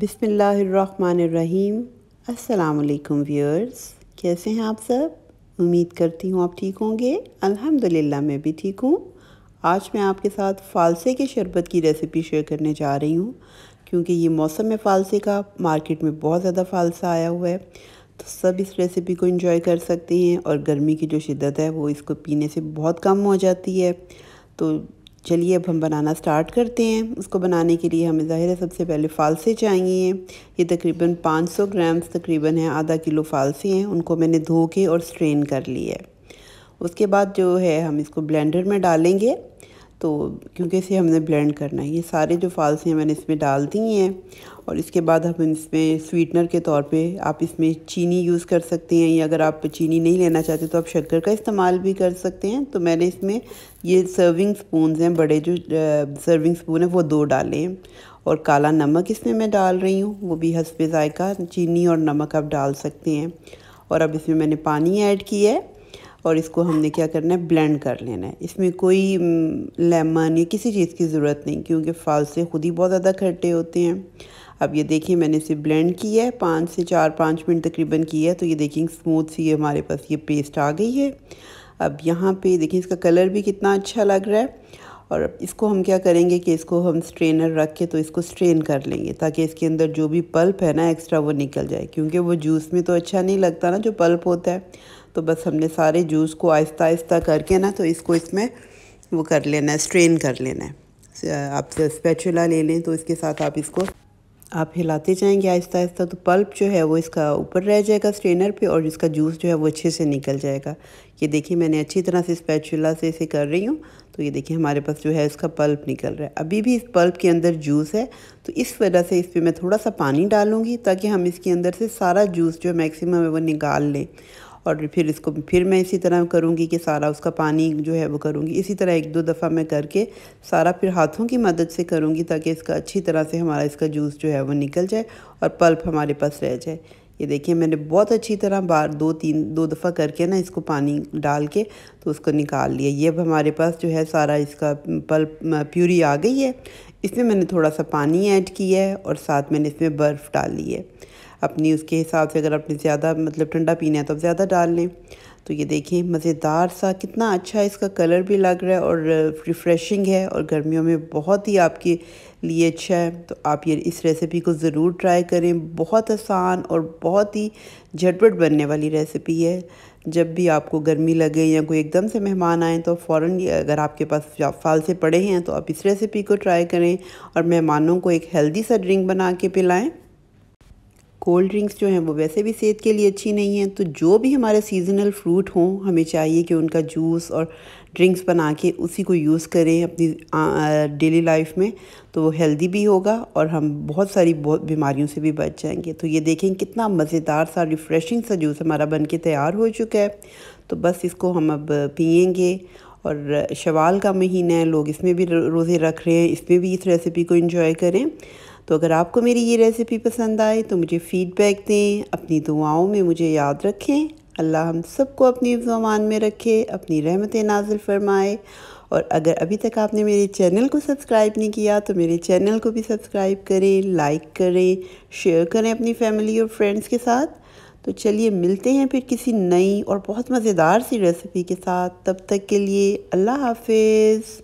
बिस्मिल्लाहिर्रहमानिर्रहीम। अस्सलाम वालेकुम व्यूअर्स, कैसे हैं आप सब? उम्मीद करती हूँ आप ठीक होंगे। अल्हम्दुलिल्लाह मैं भी ठीक हूँ। आज मैं आपके साथ फ़ालसे के शरबत की रेसिपी शेयर करने जा रही हूँ, क्योंकि ये मौसम है फ़ालसे का। मार्केट में बहुत ज़्यादा फ़ालसा आया हुआ है, तो सब इस रेसिपी को एंजॉय कर सकते हैं। और गर्मी की जो शिद्दत है वो इसको पीने से बहुत कम हो जाती है। तो चलिए अब हम बनाना स्टार्ट करते हैं। उसको बनाने के लिए हमें ज़ाहिर है सबसे पहले फ़ालसे चाहिए। ये तकरीबन 500 ग्राम्स तकरीबन है, आधा किलो फ़ालसे हैं। उनको मैंने धो के और स्ट्रेन कर लिया है। उसके बाद जो है हम इसको ब्लेंडर में डालेंगे, तो क्योंकि इसे हमने ब्लेंड करना है। ये सारे जो फ़ालसे हैं मैंने इसमें डाल दिए हैं। और इसके बाद हम इसमें स्वीटनर के तौर पे आप इसमें चीनी यूज़ कर सकते हैं, या अगर आप चीनी नहीं लेना चाहते तो आप शक्कर का इस्तेमाल भी कर सकते हैं। तो मैंने इसमें ये सर्विंग स्पून्स हैं, बड़े जो सर्विंग स्पून है वो 2 डाले हैं। और काला नमक इसमें मैं डाल रही हूँ, वो भी हस्बे ज़ायका। चीनी और नमक आप डाल सकते हैं। और अब इसमें मैंने पानी ऐड किया है और इसको हमने क्या करना है, ब्लेंड कर लेना है। इसमें कोई लेमन या किसी चीज़ की ज़रूरत नहीं, क्योंकि फ़ालसे खुद ही बहुत ज़्यादा खट्टे होते हैं। अब ये देखिए मैंने इसे ब्लेंड किया है, 5 से 4-5 मिनट तकरीबन किया है। तो ये देखिए स्मूथ सी हमारे पास ये पेस्ट आ गई है। अब यहाँ पे देखिए इसका कलर भी कितना अच्छा लग रहा है। और इसको हम क्या करेंगे कि इसको हम स्ट्रेनर रख के तो इसको स्ट्रेन कर लेंगे, ताकि इसके अंदर जो भी पल्प है ना एक्स्ट्रा वो निकल जाए, क्योंकि वो जूस में तो अच्छा नहीं लगता ना जो पल्प होता है। तो बस हमने सारे जूस को आहिस्ता आहिस्ता करके ना तो इसको इसमें वो कर लेना है, स्ट्रेन कर लेना है। आप स्पैचुला ले लें तो इसके साथ आप इसको आप हिलाते जाएंगे आहिस्ता आहिस्ता, तो पल्प जो है वो इसका ऊपर रह जाएगा स्ट्रेनर पे, और इसका जूस जो है वो अच्छे से निकल जाएगा। ये देखिए मैंने अच्छी तरह से स्पैचुला से इसे कर रही हूँ। तो ये देखिए हमारे पास जो है इसका पल्प निकल रहा है। अभी भी इस पल्प के अंदर जूस है, तो इस वजह से इस पर मैं थोड़ा सा पानी डालूँगी, ताकि हम इसके अंदर से सारा जूस जो मैक्सिमम है वो निकाल लें। और फिर इसको फिर मैं इसी तरह करूँगी कि सारा उसका पानी जो है वो करूँगी। इसी तरह 1-2 दफ़ा मैं करके सारा फिर हाथों की मदद से करूँगी, ताकि इसका अच्छी तरह से हमारा इसका जूस जो है वो निकल जाए और पल्प हमारे पास रह जाए। ये देखिए मैंने बहुत अच्छी तरह बार 2 दफ़ा करके ना इसको पानी डाल के तो उसको निकाल लिया। ये अब हमारे पास जो है सारा इसका पल्प प्यूरी आ गई है। इसमें मैंने थोड़ा सा पानी ऐड किया है और साथ मैंने इसमें बर्फ़ डाल ली है अपनी उसके हिसाब से। अगर आपने ज़्यादा मतलब ठंडा पीना है तो आप ज़्यादा डाल लें। तो ये देखिए मज़ेदार सा कितना अच्छा इसका कलर भी लग रहा है और रिफ़्रेशिंग है, और गर्मियों में बहुत ही आपके लिए अच्छा है। तो आप ये इस रेसिपी को ज़रूर ट्राई करें। बहुत आसान और बहुत ही झटपट बनने वाली रेसिपी है। जब भी आपको गर्मी लगे या कोई एकदम से मेहमान आए तो फ़ौरन अगर आपके पास फ़ालसे पड़े हैं तो आप इस रेसिपी को ट्राई करें और मेहमानों को एक हेल्दी सा ड्रिंक बना के पिलाएं। कोल्ड ड्रिंक्स जो हैं वो वैसे भी सेहत के लिए अच्छी नहीं हैं, तो जो भी हमारे सीज़नल फ्रूट हों हमें चाहिए कि उनका जूस और ड्रिंक्स बना के उसी को यूज़ करें अपनी डेली लाइफ में, तो वो हेल्दी भी होगा और हम बहुत सारी बीमारियों से भी बच जाएंगे। तो ये देखें कितना मज़ेदार सा रिफ़्रेशिंग सा जूस हमारा बन के तैयार हो चुका है। तो बस इसको हम अब पियेंगे। और शवाल का महीना है, लोग इसमें भी रोज़े रख रहे हैं, इसमें भी इस रेसिपी को एंजॉय करें। तो अगर आपको मेरी ये रेसिपी पसंद आए तो मुझे फ़ीडबैक दें, अपनी दुआओं में मुझे याद रखें। अल्लाह हम सबको अपनी हिफ्ज़-ओ-अमान में रखे, अपनी रहमतें नाज़िल फरमाए। और अगर अभी तक आपने मेरे चैनल को सब्सक्राइब नहीं किया तो मेरे चैनल को भी सब्सक्राइब करें, लाइक करें, शेयर करें अपनी फैमिली और फ्रेंड्स के साथ। तो चलिए मिलते हैं फिर किसी नई और बहुत मज़ेदार सी रेसिपी के साथ। तब तक के लिए अल्लाह हाफ़िज़।